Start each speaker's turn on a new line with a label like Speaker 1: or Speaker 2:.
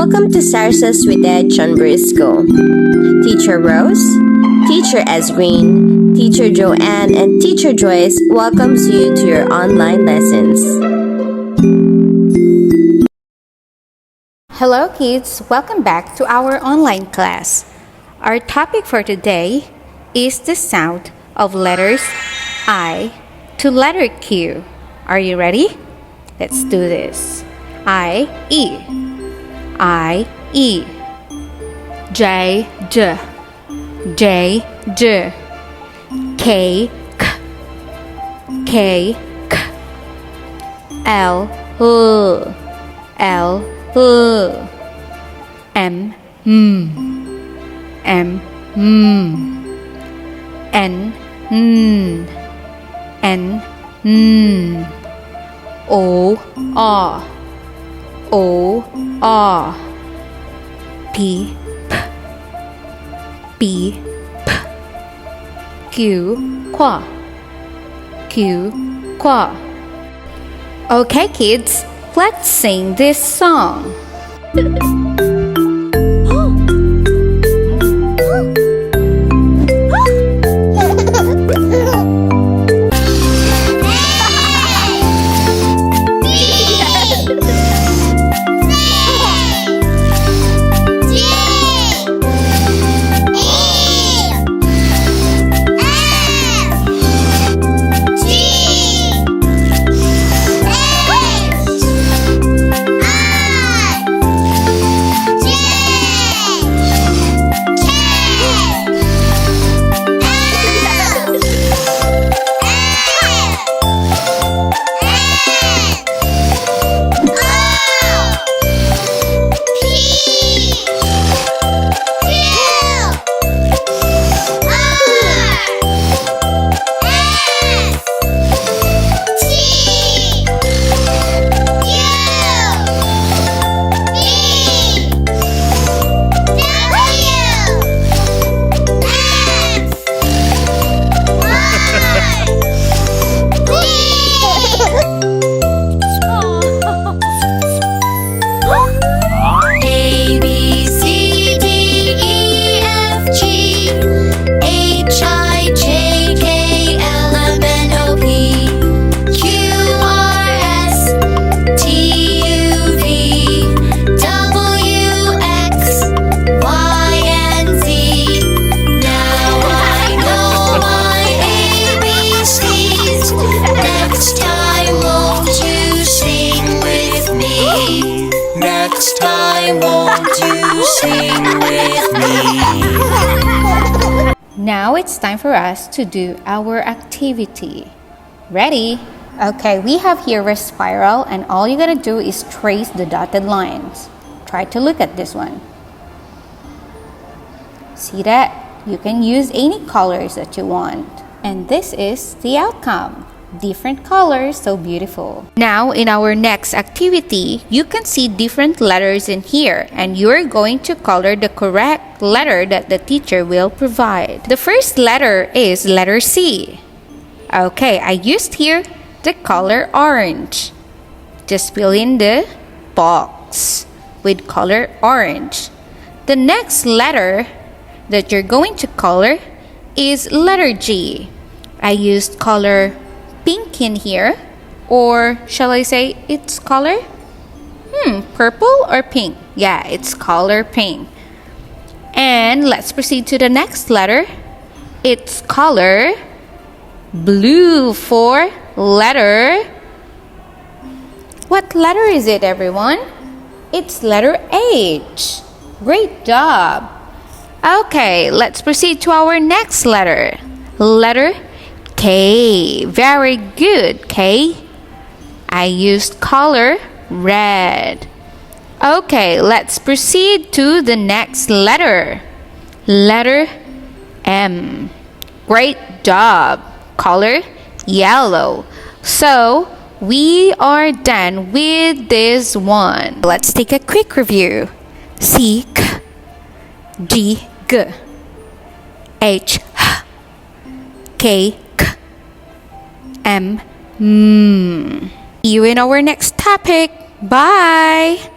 Speaker 1: Welcome to Sarsa's with Ed Chonbury School. Teacher Rose, Teacher Esgreen, Teacher Joanne, and Teacher Joyce welcomes you to your online lessons.
Speaker 2: Hello kids, welcome back to our online class. Our topic for today is the sound of letters I to letter Q. Are you ready? Let's do this. I, E. J, J. J, J. K, K. K, K. L, L. L, L. M, M, N, N, O, R. O, R. P, P. B, P. Q, Qua. Q, Qua. Okay kids, let's sing this song.
Speaker 3: Next time, won't you sing with me?
Speaker 2: Now it's time for us to do our activity. Ready? Okay, we have here a spiral and all you gotta do is trace the dotted lines. Try to look at this one. See that? You can use any colors that you want. And this is the outcome. Different colors, so beautiful. Now in our next activity, you can see different letters in here and you're going to color the correct letter that the teacher will provide. The first letter is letter C. Okay, I used here the color orange. Just fill in the box with color orange. The next letter that you're going to color is letter G. I used color pink in here, or shall I say it's color purple or pink? Yeah, it's color pink. And let's proceed to the next letter. It's color blue for letter. What letter is it, everyone? It's letter H. Great job. Okay, let's proceed to our next letter. Letter K. Very good, K. I used color red. Okay, let's proceed to the next letter. Letter M. Great job. Color yellow. So, we are done with this one. Let's take a quick review. C, K, G, G, H, H, K, K, M, M. See you in our next topic. Bye!